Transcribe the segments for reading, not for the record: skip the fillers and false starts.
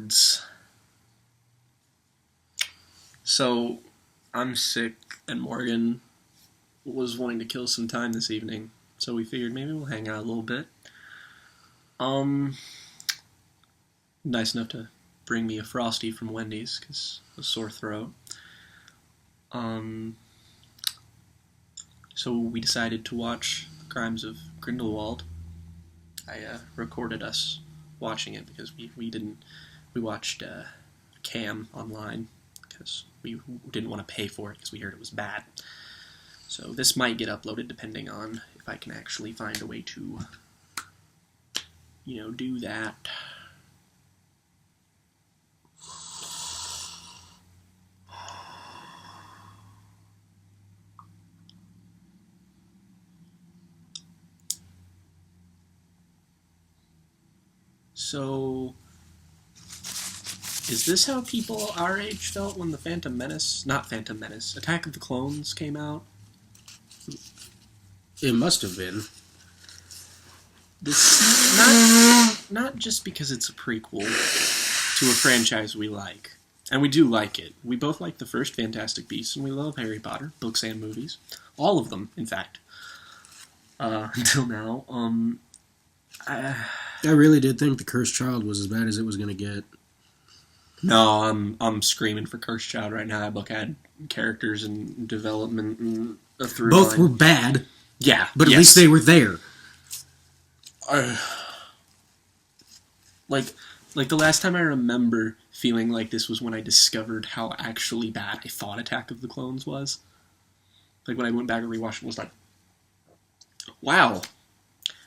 nerds. So, I'm sick, and Morgan was wanting to kill some time this evening, so we figured maybe we'll hang out a little bit. Nice enough to bring me a Frosty from Wendys, because a sore throat. So we decided to watch The Crimes of Grindlewald. I recorded us watching it because we watched Cam online because we didn't want to pay for it because we heard it was bad. So this might get uploaded depending on if I can actually find a way to, do that. So, is this how people our age felt when the Attack of the Clones came out? It must have been. This not just because it's a prequel to a franchise we like, and we do like it. We both like the first Fantastic Beasts, and we love Harry Potter, books and movies, all of them, in fact. Until now, I really did think The Cursed Child was as bad as it was going to get. No, I'm screaming for Cursed Child right now. That book had characters and development and a through Both line. were bad. Yeah, but at least they were there. Like the last time I remember feeling like this was when I discovered how actually bad I thought Attack of the Clones was. Like when I went back and rewatched it, was like, wow,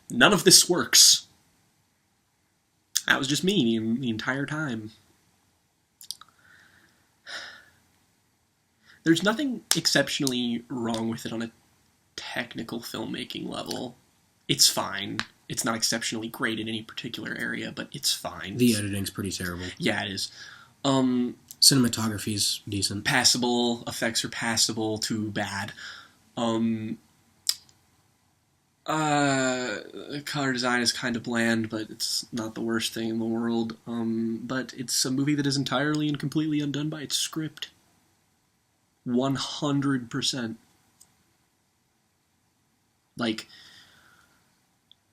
none of this works. That was just me the entire time. There's nothing exceptionally wrong with it on a technical filmmaking level. It's fine. It's not exceptionally great in any particular area, but it's fine. The editing's pretty terrible. Yeah, it is. Cinematography's decent. Passable. Effects are passable to bad. Color design is kind of bland, but it's not the worst thing in the world. But it's a movie that is entirely and completely undone by its script. 100%. Like,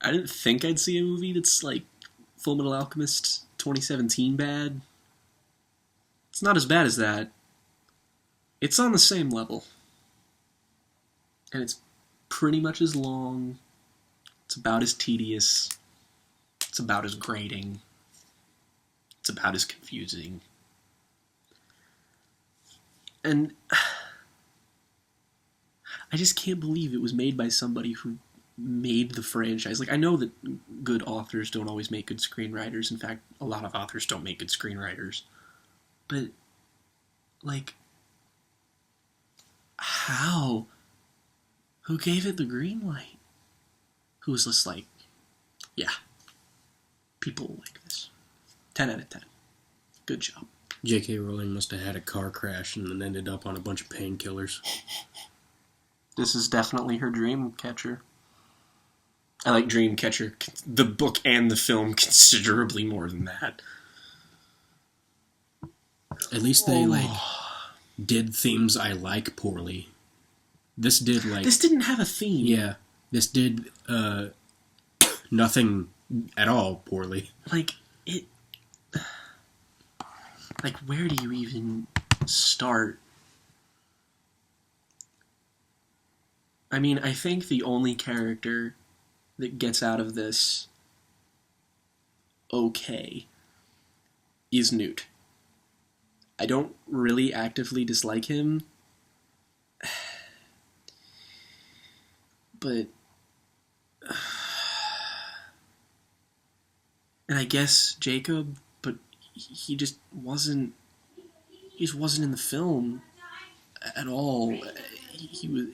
I didn't think I'd see a movie that's like Fullmetal Alchemist 2017 bad. It's not as bad as that. It's on the same level. And it's pretty much as long. It's about as tedious. It's about as grating. It's about as confusing. And I just can't believe it was made by somebody who made the franchise. Like, I know that good authors don't always make good screenwriters. In fact, a lot of authors don't make good screenwriters. But, like, how? Who gave it the green light? Who was just like, yeah, people will like this. 10 out of 10. Good job. J.K. Rowling must have had a car crash and then ended up on a bunch of painkillers. This is definitely her dream catcher. I like Dreamcatcher, the book and the film, considerably more than that. At least they, did themes I like poorly. This didn't have a theme. Yeah. This did, nothing at all poorly. Where do you even start? I mean, I think the only character that gets out of this okay is Newt. I don't really actively dislike him, but and I guess Jacob, but he just wasn't in the film at all. He was.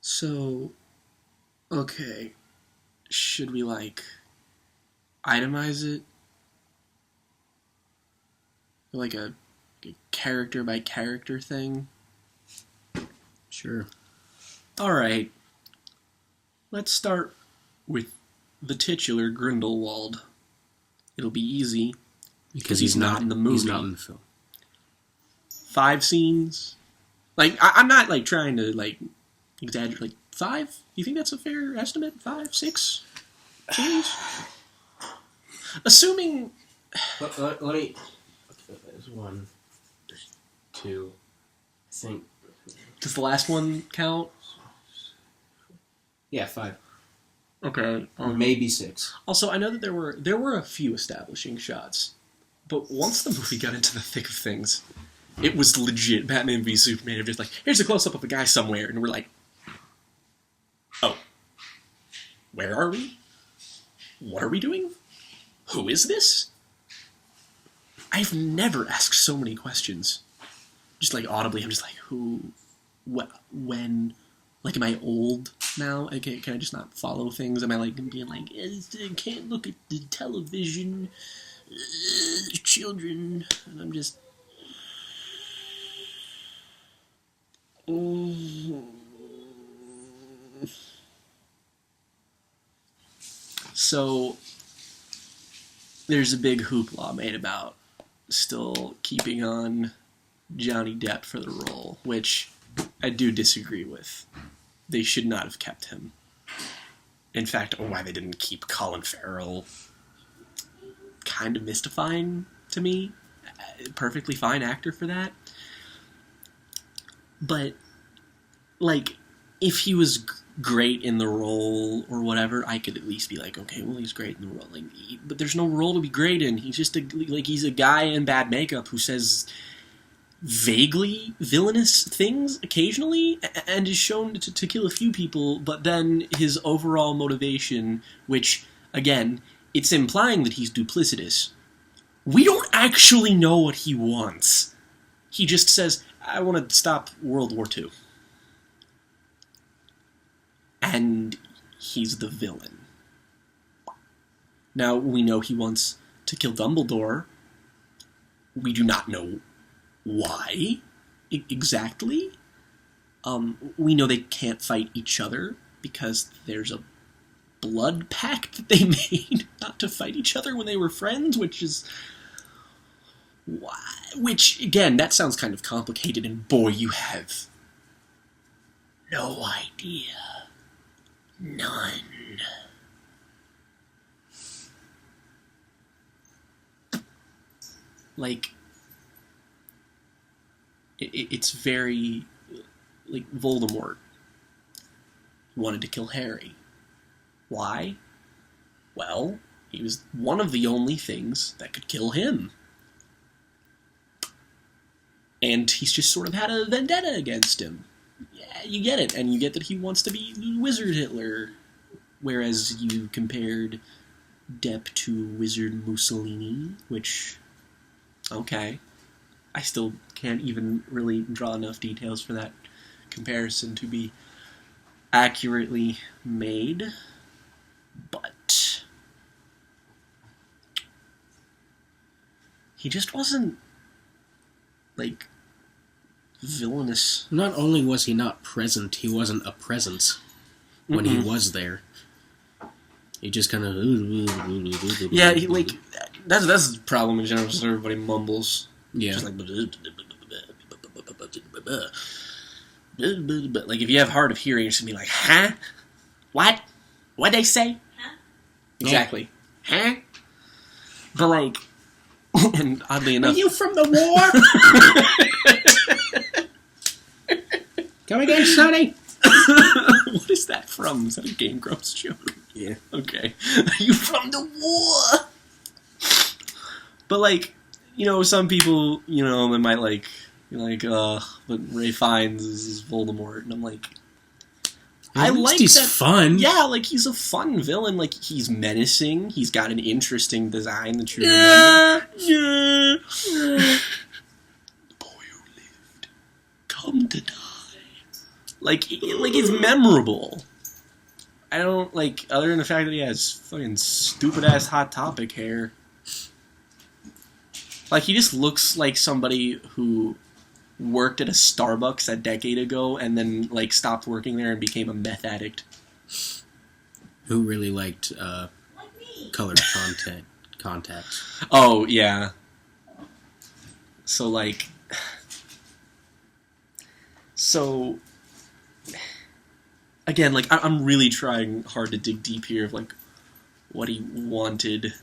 So, okay, should we, itemize it? Like a character-by-character thing? Sure. Alright. Let's start with the titular Grindlewald. It'll be easy. Because he's not in the movie. He's not in the film. 5 scenes. Like, I'm not, like, trying to, like, exaggerate. Like, 5? You think that's a fair estimate? 5? 6 scenes? Assuming... Let me... There's 1, 2, I think... Does the last one count? Yeah, 5. Okay. Maybe 6. Also, I know that there were a few establishing shots, but once the movie got into the thick of things, it was legit Batman v Superman. Just like, here's a close-up of a guy somewhere, and we're like, oh, where are we? What are we doing? Who is this? I've never asked so many questions. Just like audibly, I'm just like, who, what, when? Like, am I old now? Can I just not follow things? Am I like being like, I can't look at the television, children, and I'm just. So there's a big hoopla made about still keeping on Johnny Depp for the role, which I do disagree with. They should not have kept him. In fact, why they didn't keep Colin Farrell, kind of mystifying to me. Perfectly fine actor for that. But, like, if he was great in the role or whatever, I could at least be like, okay, well, he's great in the role. Like, but there's no role to be great in. He's just he's a guy in bad makeup who says vaguely villainous things occasionally and is shown to kill a few people, but then his overall motivation, which, again, it's implying that he's duplicitous. We don't actually know what he wants. He just says, I want to stop World War II. And he's the villain. Now, we know he wants to kill Dumbledore. We do not know why exactly. We know they can't fight each other because there's a blood pact that they made not to fight each other when they were friends, which is... why? Which, again, that sounds kind of complicated, and boy, you have no idea. None. Like, it's very, like, Voldemort wanted to kill Harry. Why? Well, he was one of the only things that could kill him. And he's just sort of had a vendetta against him. Yeah, you get it, and you get that he wants to be Wizard Hitler, whereas you compared Depp to Wizard Mussolini, which, okay, I still can't even really draw enough details for that comparison to be accurately made, but he just wasn't, like, villainous. Not only was he not present, he wasn't a presence when he was there. He just kind of... Yeah, he, like, that's the problem in general, is everybody mumbles. Yeah. Just like... Like, if you have hard of hearing, you're just going to be like, huh? What? What'd they say? Huh? Exactly. Huh? But, like... and oddly enough... Are you from the war? Come again, Sonny? What is that from? Is that a Game Grumps joke? Yeah. Okay. Are you from the war? But, like, you know, some people, you know, they might, like, be like, but Ray Fiennes is Voldemort. And I'm like... I like he's that. Fun. Yeah, like, he's a fun villain. Like, he's menacing. He's got an interesting design that you remember. Yeah. The boy who lived, come to die. Like, it's memorable. I don't, like, other than the fact that he has fucking stupid-ass Hot Topic hair. Like, he just looks like somebody who worked at a Starbucks a decade ago and then, like, stopped working there and became a meth addict. Who really liked colored contacts. Oh, yeah. So, like... So... Again, like, I'm really trying hard to dig deep here of, like, what he wanted.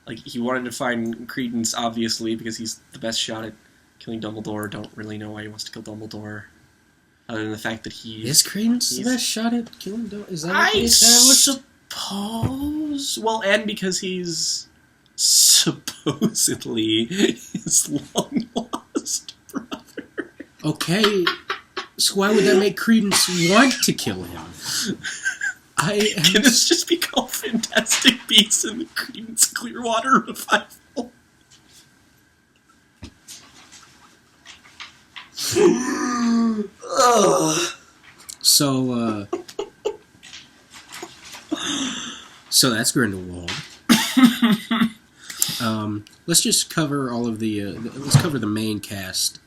Like, he wanted to find Creedence, obviously, because he's the best shot at killing Dumbledore. Don't really know why he wants to kill Dumbledore. Other than the fact that Is Creedence the best shot at killing Dumbledore? Is that what they established? Suppose? Well, and because he's supposedly his long-lost brother. Okay, so why would that make Creedence want to kill him? Can this just be called Fantastic Beasts and the Creedence Clearwater Revival? So that's Grindlewald. Let's just cover all of the. Let's cover the main cast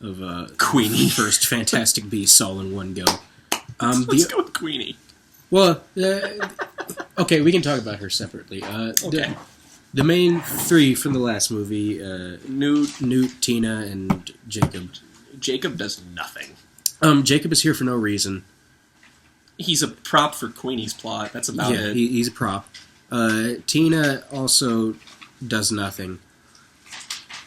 of Queenie. First Fantastic Beasts all in one go. Let's go with Queenie. Well, okay, we can talk about her separately. Okay. The main three from the last movie: Newt, Tina, and Jacob. Jacob does nothing. Jacob is here for no reason. He's a prop for Queenie's plot. That's about it. He's a prop. Tina also does nothing.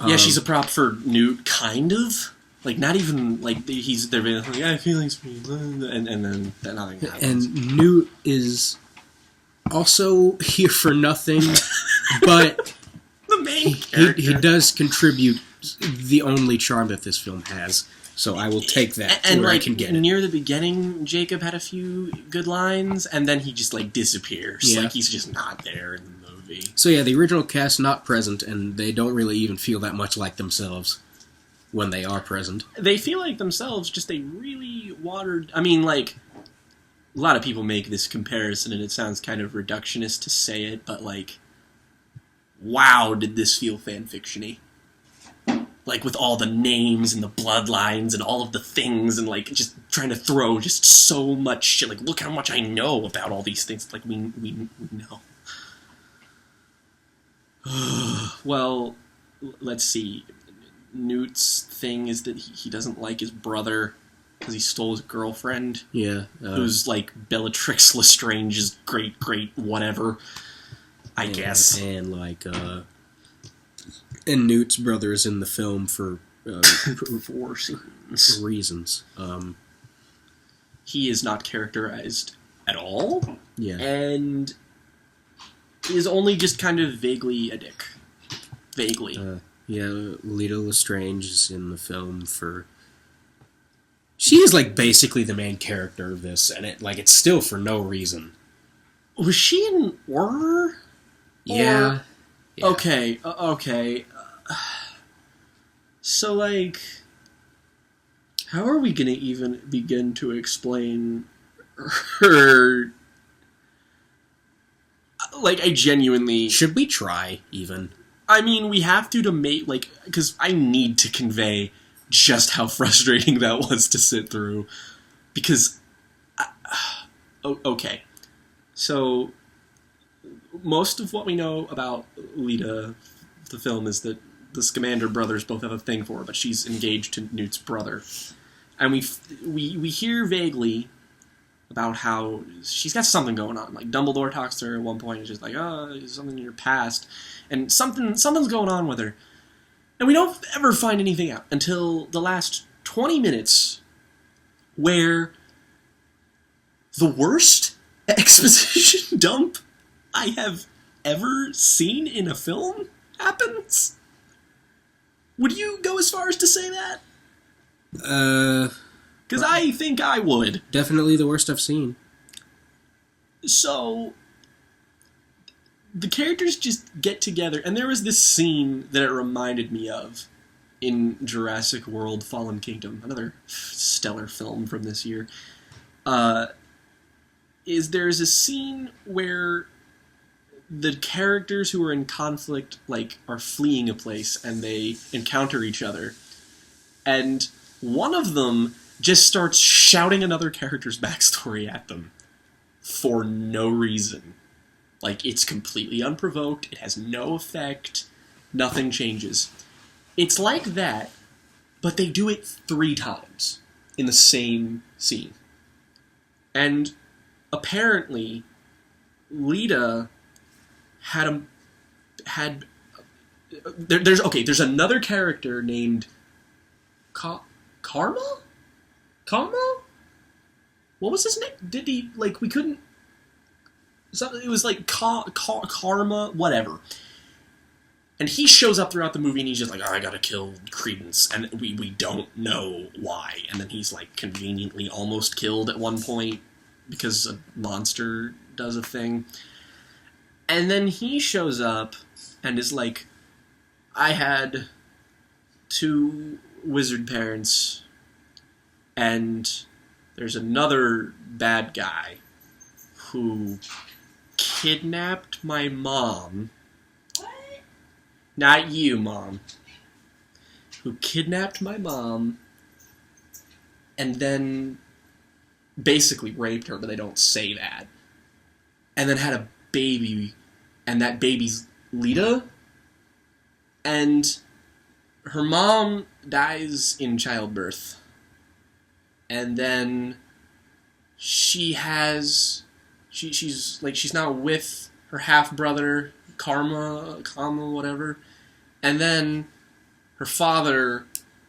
Yeah, she's a prop for Newt, kind of. Like, not even, like, they're being like, I have feelings for you, and then nothing happens. And Newt is also here for nothing, but the main character. He does contribute the only charm that this film has, so I will take that and where like, I can get it. Near the beginning, Jacob had a few good lines, and then he just, like, disappears. Yeah. Like, he's just not there in the movie. So yeah, the original cast not present, and they don't really even feel that much like themselves when they are present. They feel like themselves, just they really watered... I mean, like, a lot of people make this comparison, and it sounds kind of reductionist to say it, but, like, wow, did this feel fanfiction-y. Like, with all the names and the bloodlines and all of the things, and, like, just trying to throw just so much shit. Like, look how much I know about all these things. Like, we know. Well, let's see. Newt's thing is that he doesn't like his brother because he stole his girlfriend. Yeah. Who's, like, Bellatrix Lestrange's great whatever, I guess. And, like, and Newt's brother is in the film for reasons. He is not characterized at all. Yeah. And is only just kind of vaguely a dick. Vaguely. Yeah, Leda Lestrange is in the film for... She is, like, basically the main character of this, and it's still for no reason. Was she in Horror? Yeah. Yeah. Okay, okay. So, like, how are we gonna even begin to explain her... Like, I genuinely... Should we try, even? I mean, we have to make, like... Because I need to convey just how frustrating that was to sit through. Because... okay. So... Most of what we know about Leda, the film, is that the Scamander brothers both have a thing for her, but she's engaged to Newt's brother. And we hear vaguely about how she's got something going on. Like, Dumbledore talks to her at one point, and she's like, oh, there's something in your past. And something's going on with her. And we don't ever find anything out until the last 20 minutes, where the worst exposition dump I have ever seen in a film happens? Would you go as far as to say that? Because I think I would. Definitely the worst I've seen. So, the characters just get together, and there was this scene that it reminded me of in Jurassic World Fallen Kingdom, another stellar film from this year. There's a scene where the characters who are in conflict, like, are fleeing a place, and they encounter each other. And one of them just starts shouting another character's backstory at them for no reason. Like, it's completely unprovoked, it has no effect, nothing changes. It's like that, but they do it 3 times in the same scene. And apparently, Leda there's another character named Karma? What was his name? Did he, like, we couldn't... It was like Karma, whatever. And he shows up throughout the movie and he's just like, oh, I gotta kill Creedence. And we don't know why. And then he's, like, conveniently almost killed at one point because a monster does a thing. And then he shows up and is like, I had 2 wizard parents, and there's another bad guy who kidnapped my mom. What? Not you, Mom. Who kidnapped my mom and then basically raped her, but they don't say that. And then had a baby, and that baby's Leda. And her mom dies in childbirth. And then she's now with her half-brother, Karma, whatever. And then her father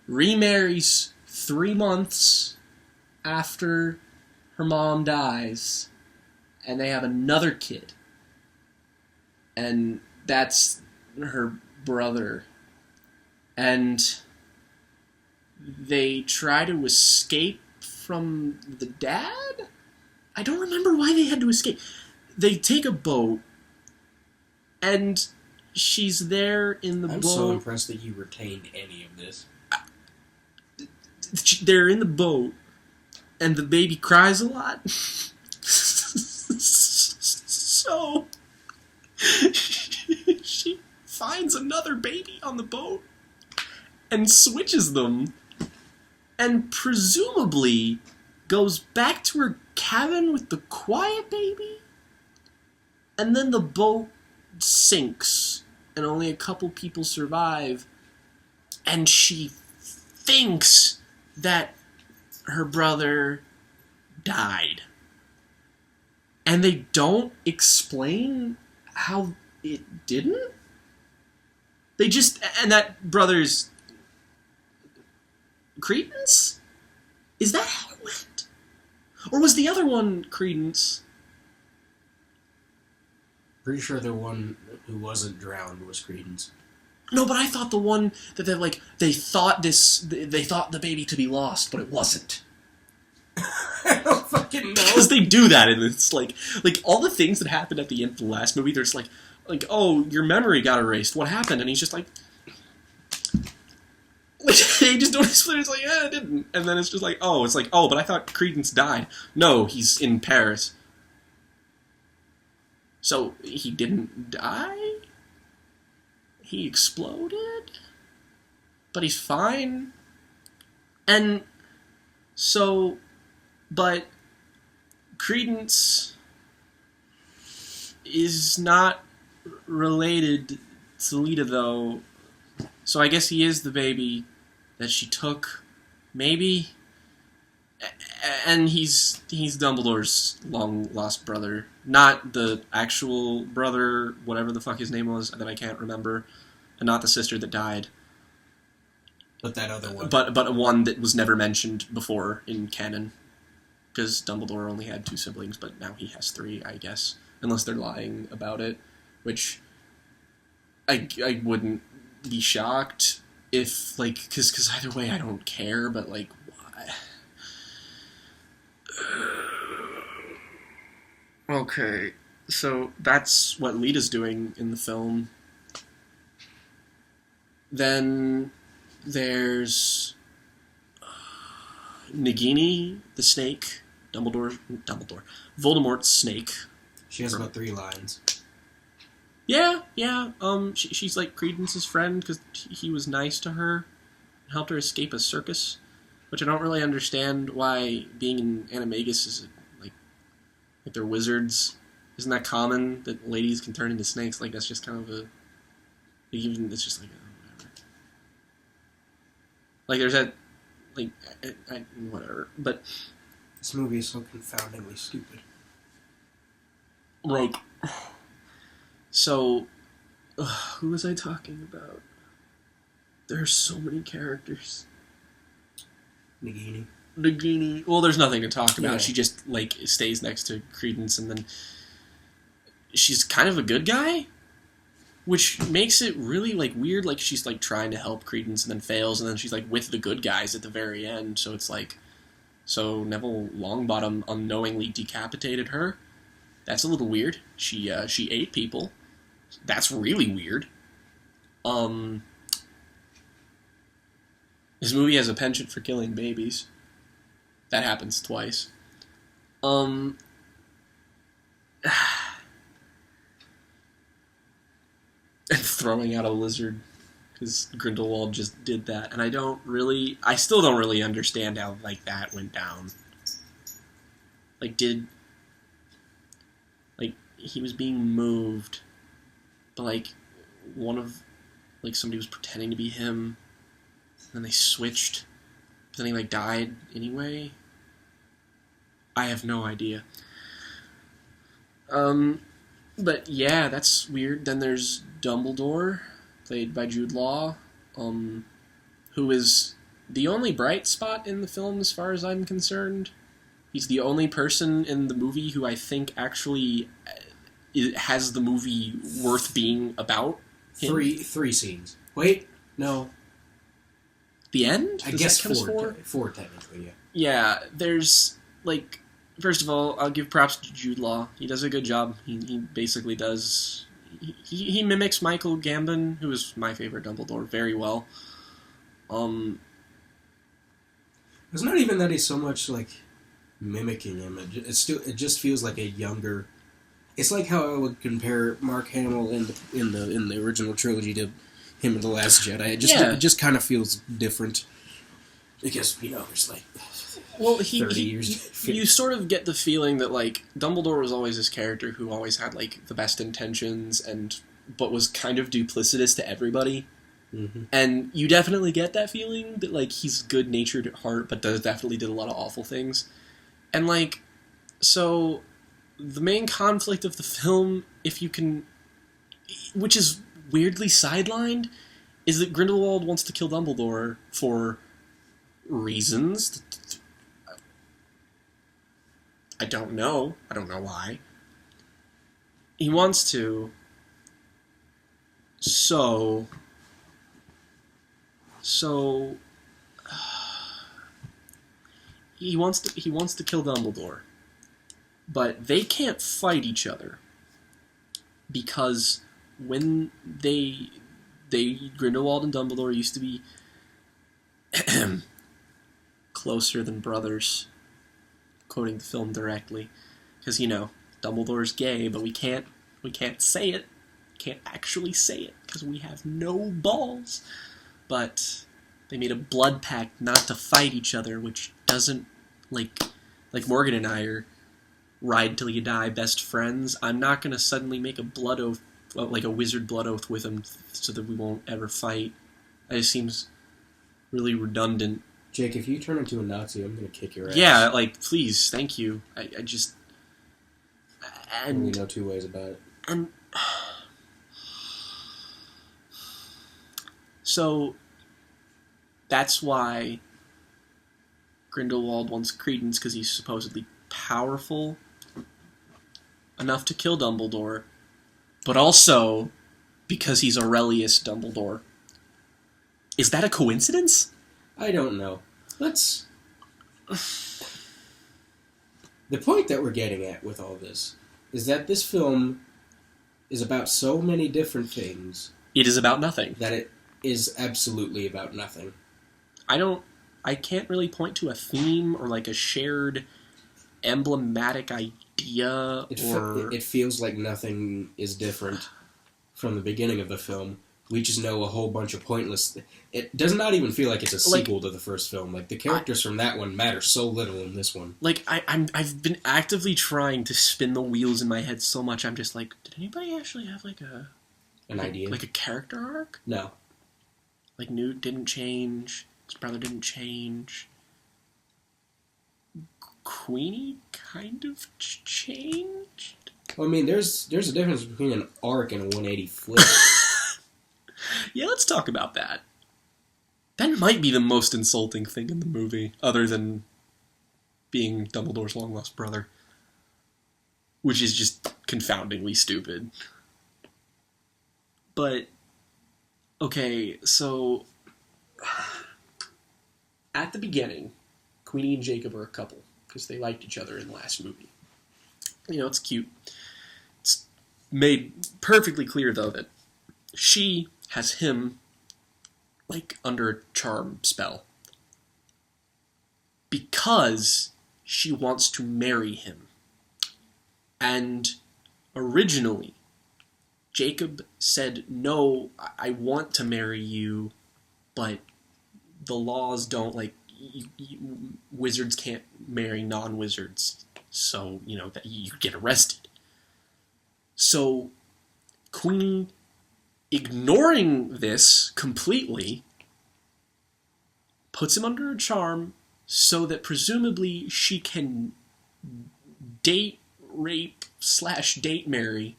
remarries 3 months after her mom dies. And they have another kid. And that's her brother. And they try to escape from the dad? I don't remember why they had to escape. They take a boat, and she's there in the boat. I'm so impressed that you retained any of this. They're in the boat, and the baby cries a lot. So she finds another baby on the boat and switches them, and presumably goes back to her cabin with the quiet baby, and then the boat sinks and only a couple people survive, and she thinks that her brother died. And they don't explain how it didn't? They just... And that brother's... Creedence? Is that how it went? Or was the other one Creedence? Pretty sure the one who wasn't drowned was Creedence. No, but I thought the one that they thought the baby to be lost, but it wasn't. I don't fucking know. Because they do that, and it's like all the things that happened at the end of the last movie, there's like, oh, your memory got erased. What happened? And he's just like they just don't explain. It's like, yeah, it didn't. And then it's just like, oh, but I thought Creedence died. No, he's in Paris. So he didn't die? He exploded? But he's fine? And so, but Creedence is not related to Leda, though. So I guess he is the baby that she took, maybe? And he's Dumbledore's long-lost brother. Not the actual brother, whatever the fuck his name was, that I can't remember. And not the sister that died. But that other one. But one that was never mentioned before in canon. Because Dumbledore only had 2 siblings, but now he has 3, I guess. Unless they're lying about it. Which I wouldn't be shocked if, like... Because either way, I don't care, but, like, why? Okay, so that's what Leda's doing in the film. Then there's Nagini, the snake, Voldemort's snake. She has about 3 lines. Yeah. She's like Creedence's friend because he was nice to her. helped her escape a circus, which I don't really understand why being in Animagus is like they're wizards. Isn't that common that ladies can turn into snakes? Like that's just kind of a even it's just like whatever. Like there's that like whatever, but this movie is so confoundingly stupid. Like, so who was I talking about? There's so many characters. Nagini. Well, there's nothing to talk about. Yeah. She just, like, stays next to Creedence, and then she's kind of a good guy, which makes it really, like, weird. Like, she's, like, trying to help Creedence and then fails, and then she's, like, with the good guys at the very end. So it's like, so Neville Longbottom unknowingly decapitated her. That's a little weird. She ate people. That's really weird. This movie has a penchant for killing babies. That happens twice. And throwing out a lizard, because Grindelwald just did that. And I still don't really understand how, like, that went down. Like, he was being moved, but, like, somebody was pretending to be him, and then they switched, but then he, like, died anyway? I have no idea. But yeah, that's weird. Then there's Dumbledore, played by Jude Law, who is the only bright spot in the film as far as I'm concerned. He's the only person in the movie who I think actually has the movie worth being about him. Three scenes. Wait, no. The end? I guess four technically, yeah. Yeah, there's, like, first of all, I'll give props to Jude Law. He does a good job. He basically does... He mimics Michael Gambon, who is my favorite Dumbledore, very well. It's not even that he's so much, like, mimicking him. It just feels like a younger... It's like how I would compare Mark Hamill in the original trilogy to him in The Last Jedi. It just kind of feels different. Because, there's like 30 years. You sort of get the feeling that, like, Dumbledore was always this character who always had, like, the best intentions, but was kind of duplicitous to everybody. Mm-hmm. And you definitely get that feeling that, like, he's good-natured at heart, but definitely did a lot of awful things. And, like, so the main conflict of the film, which is weirdly sidelined, is that Grindelwald wants to kill Dumbledore for reasons. I don't know. I don't know why. He wants to. So he wants to kill Dumbledore. But they can't fight each other because when Grindelwald and Dumbledore used to be closer than brothers, quoting the film directly, because Dumbledore's gay, but we can't say it, can't actually say it because we have no balls. But they made a blood pact not to fight each other, which doesn't like Morgan and I are ride till you die best friends. I'm not gonna suddenly make a blood oath, like a wizard blood oath with him, so that we won't ever fight. That just seems really redundant. Jake, if you turn into a Nazi, I'm gonna kick your ass. Yeah, like, please, thank you. I just... And we know two ways about it. And... So, that's why Grindelwald wants Creedence, because he's supposedly powerful enough to kill Dumbledore, but also because he's Relius Dumbledore. Is that a coincidence? I don't know. The point that we're getting at with all this is that this film is about so many different things. It is about nothing. That it is absolutely about nothing. I can't really point to a theme or like a shared emblematic idea. It feels like nothing is different from the beginning of the film. we just know a whole bunch of pointless... It does not even feel like it's a sequel to the first film. Like, the characters from that one matter so little in this one. Like, I've been actively trying to spin the wheels in my head so much, I'm just like, did anybody actually have, like, an idea? Like a character arc? No. Like, Newt didn't change, his brother didn't change. Queenie kind of changed? Well, I mean, there's a difference between an arc and a 180 flip. Yeah, let's talk about that. That might be the most insulting thing in the movie, other than being Dumbledore's long-lost brother. Which is just confoundingly stupid. But, okay, so... At the beginning, Queenie and Jacob are a couple, because they liked each other in the last movie. You know, it's cute. It's made perfectly clear, though, that she has him, like, under a charm spell. Because she wants to marry him. And originally, Jacob said, no, I want to marry you, but the laws don't, like, wizards can't marry non-wizards, so, you know, that you get arrested. So, Queen, ignoring this completely, puts him under a charm so that presumably she can date, rape, / date marry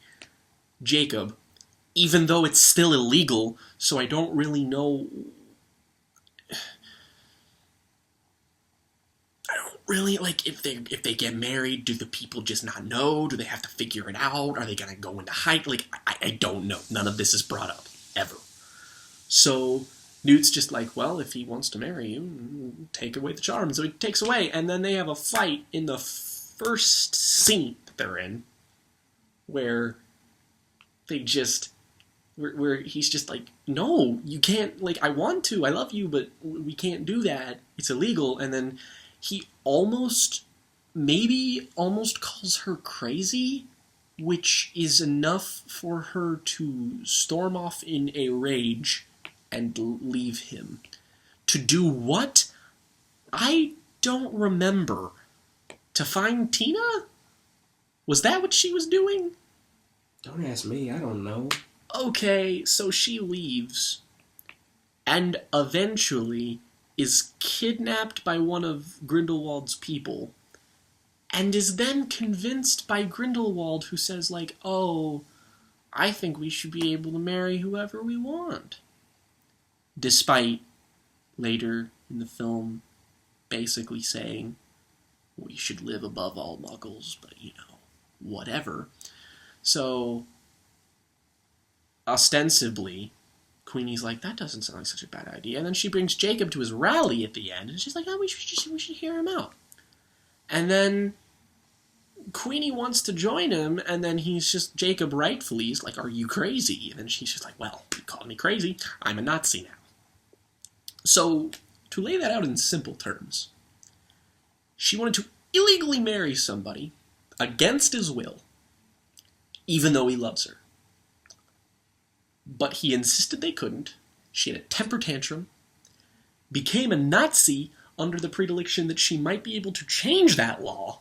Jacob, even though it's still illegal, so I don't really know... Really, like, if they get married, do the people just not know? Do they have to figure it out? Are they gonna go into hide? Like, I don't know. None of this is brought up, ever. So, Newt's just like, well, if he wants to marry you, take away the charm. So he takes away, and then they have a fight in the first scene that they're in, where they just... Where he's just like, no, you can't, like, I want to, I love you, but we can't do that. It's illegal. And then he almost calls her crazy, which is enough for her to storm off in a rage and leave him. To do what? I don't remember. To find Tina? Was that what she was doing? Don't ask me, I don't know. Okay, so she leaves, and eventually is kidnapped by one of Grindelwald's people, and is then convinced by Grindelwald, who says, like, oh, I think we should be able to marry whoever we want. Despite, later in the film, basically saying, we should live above all muggles, but, you know, whatever. So, ostensibly, Queenie's like, that doesn't sound like such a bad idea. And then she brings Jacob to his rally at the end, and she's like, oh, we should hear him out. And then Queenie wants to join him, and then Jacob rightfully is like, are you crazy? And then she's just like, well, you called me crazy, I'm a Nazi now. So, to lay that out in simple terms, she wanted to illegally marry somebody against his will, even though he loves her. But he insisted they couldn't. She had a temper tantrum, became a Nazi under the predilection that she might be able to change that law,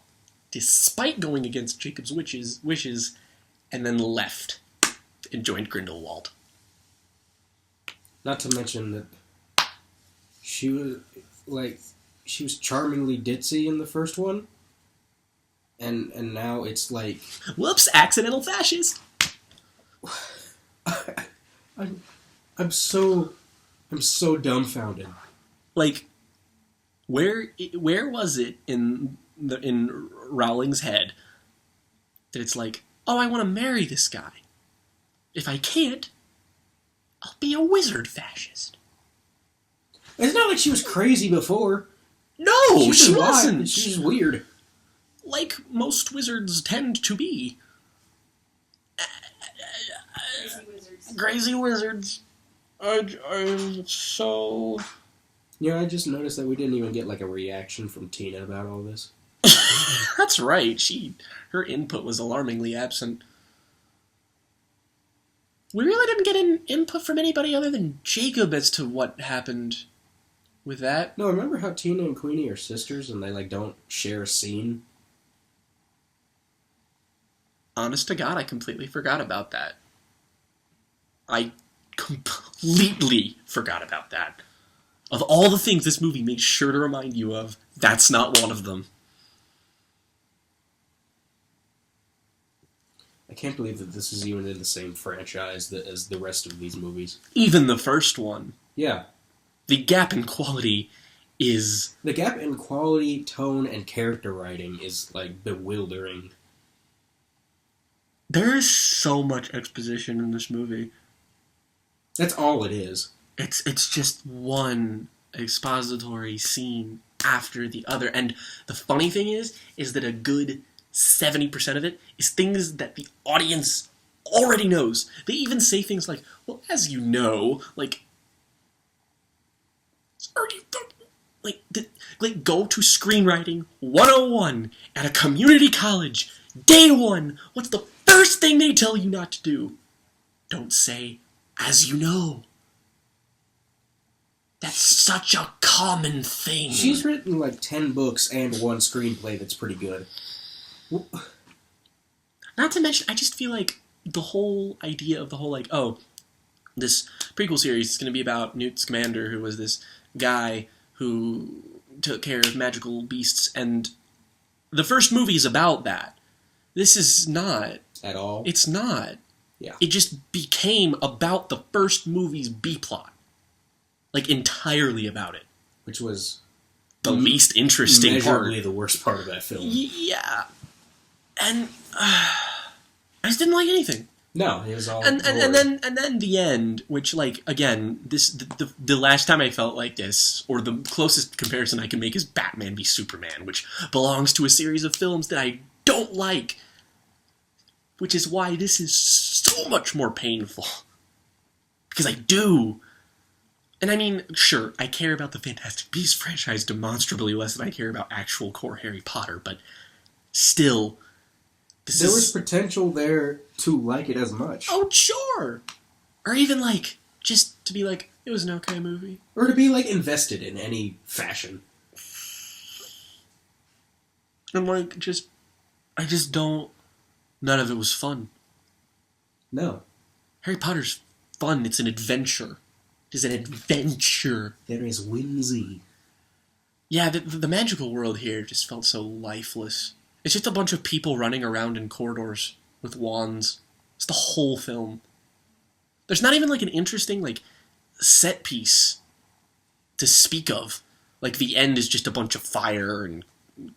despite going against Jacob's wishes, and then left and joined Grindelwald. Not to mention that she was charmingly ditzy in the first one, and now it's like, whoops, accidental fascist. I'm so dumbfounded. Like, where was it in Rowling's head that it's like, oh, I want to marry this guy. If I can't, I'll be a wizard fascist. It's not like she was crazy before. No, she wasn't. She's weird. Like most wizards tend to be. Crazy wizards. I'm so... Yeah, I just noticed that we didn't even get, like, a reaction from Tina about all this. That's right. Her input was alarmingly absent. We really didn't get an input from anybody other than Jacob as to what happened with that. No, remember how Tina and Queenie are sisters and they, like, don't share a scene? Honest to God, I completely forgot about that. I completely forgot about that. Of all the things this movie makes sure to remind you of, that's not one of them. I can't believe that this is even in the same franchise as the rest of these movies. Even the first one. Yeah. The gap in quality is... The gap in quality, tone, and character writing is, like, bewildering. There is so much exposition in this movie. That's all it is. It's just one expository scene after the other. And the funny thing is that a good 70% of it is things that the audience already knows. They even say things like, well, as you know, like go to screenwriting 101 at a community college. Day one, what's the first thing they tell you not to do? Don't say, as you know. That's such a common thing. She's written like 10 books and one screenplay that's pretty good. Not to mention, I just feel like the whole idea of the whole, like, oh, this prequel series is going to be about Newt Scamander, who was this guy who took care of magical beasts, and the first movie is about that. This is not. At all? It's not. Yeah. It just became about the first movie's B-plot. Like, entirely about it. Which was... the least interesting part. Measurably the worst part of that film. Yeah. And I just didn't like anything. No, it was all and then the end, which, like, again, the last time I felt like this, or the closest comparison I can make is Batman v Superman, which belongs to a series of films that I don't like, which is why this is so much more painful. Because I do. And I mean, sure, I care about the Fantastic Beasts franchise demonstrably less than I care about actual core Harry Potter, but still... There was potential there to like it as much. Oh, sure! Or even, like, just to be like, it was an okay movie. Or to be, like, invested in any fashion. And, like, I just don't... None of it was fun. No. Harry Potter's fun. It's an adventure. It is an adventure. There is whimsy. Yeah, the magical world here just felt so lifeless. It's just a bunch of people running around in corridors with wands. It's the whole film. There's not even, like, an interesting, like, set piece to speak of. Like, the end is just a bunch of fire and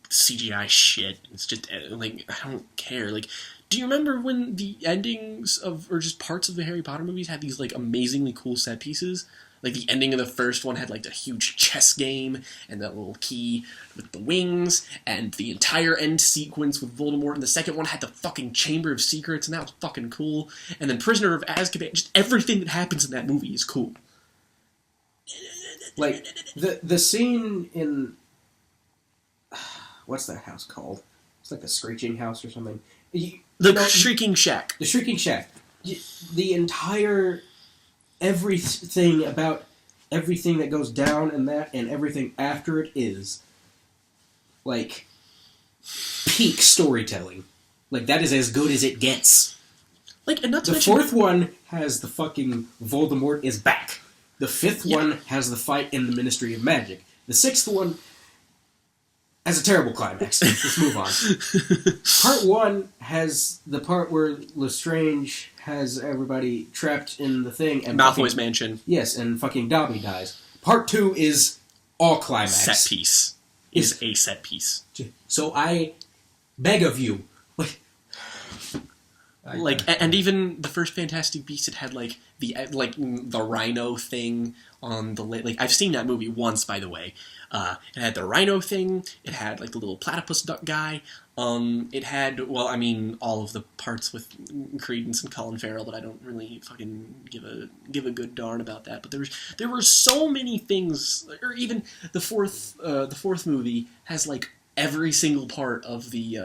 CGI shit. It's just, like, I don't care. Like, do you remember when the endings of, or just parts of the Harry Potter movies had these, like, amazingly cool set pieces? Like, the ending of the first one had, like, the huge chess game, and that little key with the wings, and the entire end sequence with Voldemort, and the second one had the fucking Chamber of Secrets, and that was fucking cool. And then Prisoner of Azkaban, just everything that happens in that movie is cool. Like, the scene in... What's that house called? It's like the Screeching House or something. Shrieking Shack. The Shrieking Shack. The entire... everything about everything that goes down in that and everything after it is, like, peak storytelling. Like, that is as good as it gets. Like, and not to the mention... fourth one has the fucking Voldemort is back. The fifth one has the fight in the Ministry of Magic. The sixth one has a terrible climax. Let's move on. Part one has the part where Lestrange has everybody trapped in the thing. And Malfoy's mansion. Yes, and fucking Dobby dies. Part two is all climax. Set piece. Is a set piece. So I beg of you. And even the first Fantastic Beasts, it had, like, the rhino thing on the... Like, I've seen that movie once, by the way. It had the rhino thing. It had, like, the little platypus duck guy. It had, well, I mean, all of the parts with Creedence and Colin Farrell, but I don't really fucking give a good darn about that. But there were so many things, or even the fourth movie has, like, every single part of the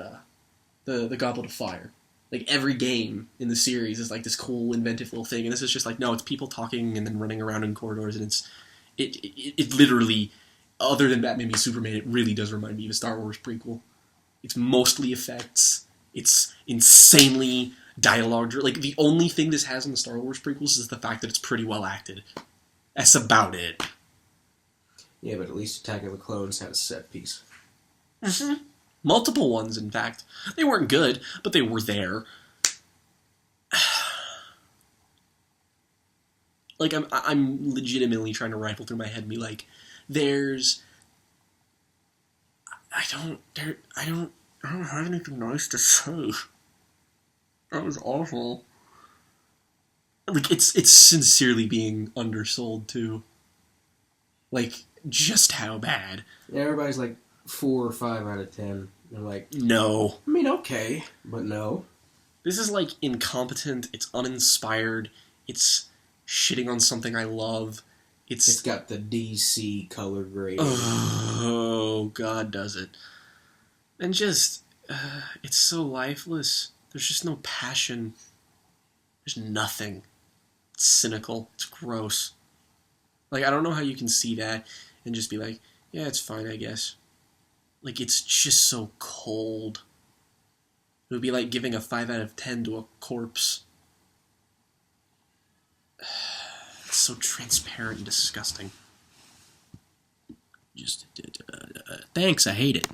Goblet of Fire. Like, every game in the series is, like, this cool, inventive little thing, and this is just like, no, it's people talking and then running around in corridors, and it literally, other than Batman v Superman, it really does remind me of a Star Wars prequel. It's mostly effects. It's insanely dialogue. Like, the only thing this has in the Star Wars prequels is the fact that it's pretty well acted. That's about it. Yeah, but at least Attack of the Clones had a set piece. Mm-hmm. Multiple ones, in fact. They weren't good, but they were there. Like, I'm legitimately trying to rifle through my head and be like, I don't have anything nice to say. That was awful. Like, it's sincerely being undersold, too. Like, just how bad. Yeah, everybody's like 4 or 5 out of 10. They're like, no. I mean, okay, but no. This is, like, incompetent, it's uninspired, it's shitting on something I love. It's got the DC color grading. Oh, God, does it. And just, it's so lifeless. There's just no passion. There's nothing. It's cynical. It's gross. Like, I don't know how you can see that and just be like, yeah, it's fine, I guess. Like, it's just so cold. It would be like giving a 5 out of 10 to a corpse. It's so transparent and disgusting. Just, thanks, I hate it.